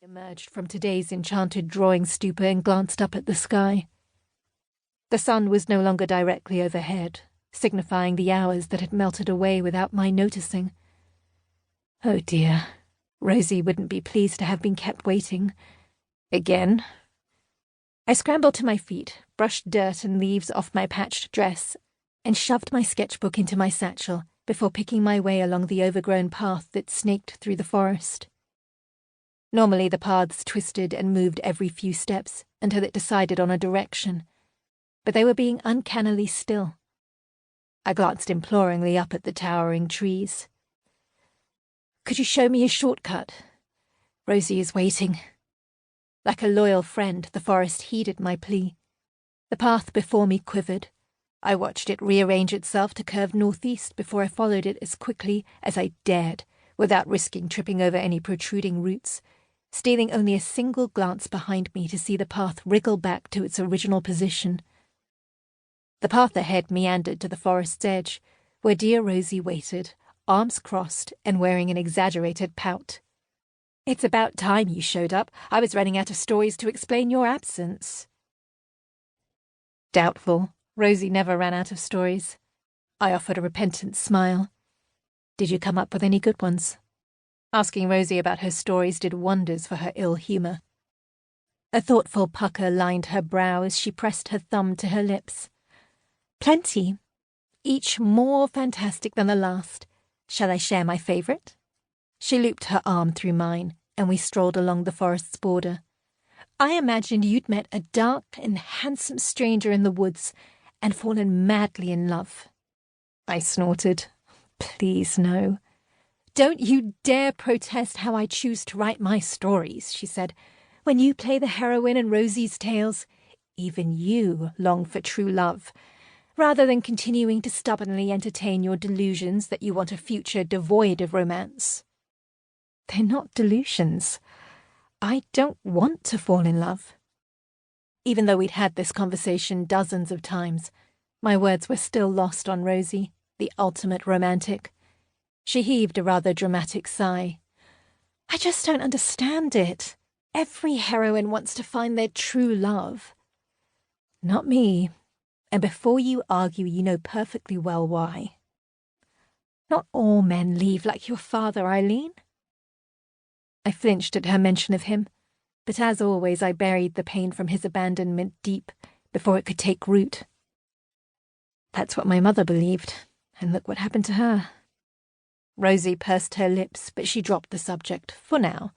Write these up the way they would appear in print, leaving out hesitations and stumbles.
Emerged from today's enchanted drawing stupor and glanced up at the sky. The sun was no longer directly overhead, signifying the hours that had melted away without my noticing. Oh dear, Rosie wouldn't be pleased to have been kept waiting. Again. I scrambled to my feet, brushed dirt and leaves off my patched dress, and shoved my sketchbook into my satchel before picking my way along the overgrown path that snaked through the forest. Normally the paths twisted and moved every few steps until it decided on a direction, but they were being uncannily still. I glanced imploringly up at the towering trees. "Could you show me a shortcut? Rosie is waiting." Like a loyal friend, the forest heeded my plea. The path before me quivered. I watched it rearrange itself to curve northeast before I followed it as quickly as I dared, without risking tripping over any protruding roots, stealing only a single glance behind me to see the path wriggle back to its original position. The path ahead meandered to the forest's edge, where dear Rosie waited, arms crossed and wearing an exaggerated pout. "It's about time you showed up. I was running out of stories to explain your absence." Doubtful. Rosie never ran out of stories. I offered a repentant smile. "Did you come up with any good ones?" Asking Rosie about her stories did wonders for her ill humour. A thoughtful pucker lined her brow as she pressed her thumb to her lips. "Plenty. Each more fantastic than the last. Shall I share my favourite?" She looped her arm through mine, and we strolled along the forest's border. "I imagined you'd met a dark and handsome stranger in the woods and fallen madly in love." I snorted. "Please no." "Don't you dare protest how I choose to write my stories," she said. "When you play the heroine in Rosie's tales, even you long for true love, rather than continuing to stubbornly entertain your delusions that you want a future devoid of romance." "They're not delusions. I don't want to fall in love." Even though we'd had this conversation dozens of times, my words were still lost on Rosie, the ultimate romantic. She heaved a rather dramatic sigh. "I just don't understand it. Every heroine wants to find their true love." "Not me. And before you argue, you know perfectly well why." "Not all men leave like your father, Eileen." I flinched at her mention of him, but as always I buried the pain from his abandonment deep before it could take root. "That's what my mother believed, and look what happened to her." Rosie pursed her lips, but she dropped the subject, for now.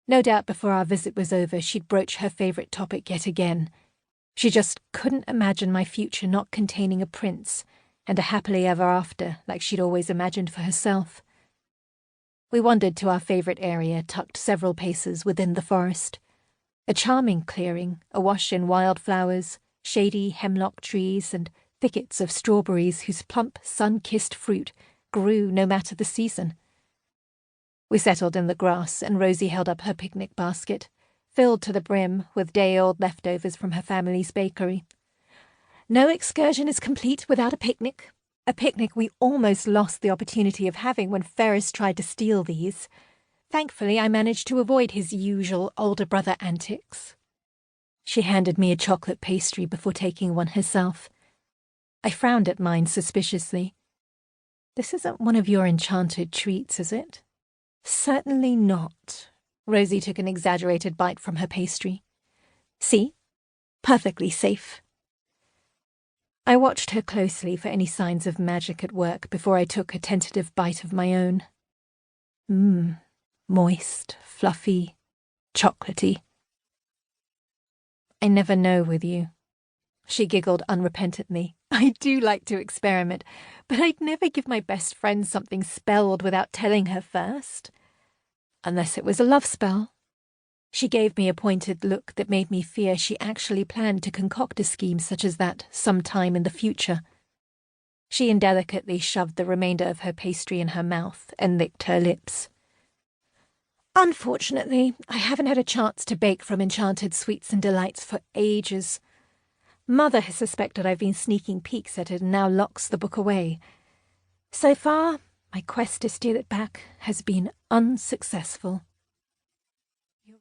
No doubt before our visit was over she'd broach her favourite topic yet again. She just couldn't imagine my future not containing a prince and a happily ever after like she'd always imagined for herself. We wandered to our favourite area, tucked several paces within the forest. A charming clearing, awash in wildflowers, shady hemlock trees, and thickets of strawberries whose plump, sun-kissed fruit grew no matter the season. We settled in the grass, and Rosie held up her picnic basket, filled to the brim with day-old leftovers from her family's bakery. "No excursion is complete without a picnic. A picnic we almost lost the opportunity of having when Ferris tried to steal these. Thankfully, I managed to avoid his usual older brother antics." She handed me a chocolate pastry before taking one herself. I frowned at mine suspiciously. "This isn't one of your enchanted treats, is it?" "Certainly not." Rosie took an exaggerated bite from her pastry. "See? Perfectly safe." I watched her closely for any signs of magic at work before I took a tentative bite of my own. Moist, fluffy, chocolatey. "I never know with you." She giggled unrepentantly. "I do like to experiment, but I'd never give my best friend something spelled without telling her first. Unless it was a love spell." She gave me a pointed look that made me fear she actually planned to concoct a scheme such as that some time in the future. She indelicately shoved the remainder of her pastry in her mouth and licked her lips. "Unfortunately, I haven't had a chance to bake from enchanted sweets and delights for ages. Mother has suspected I've been sneaking peeks at it and now locks the book away. So far, my quest to steal it back has been unsuccessful."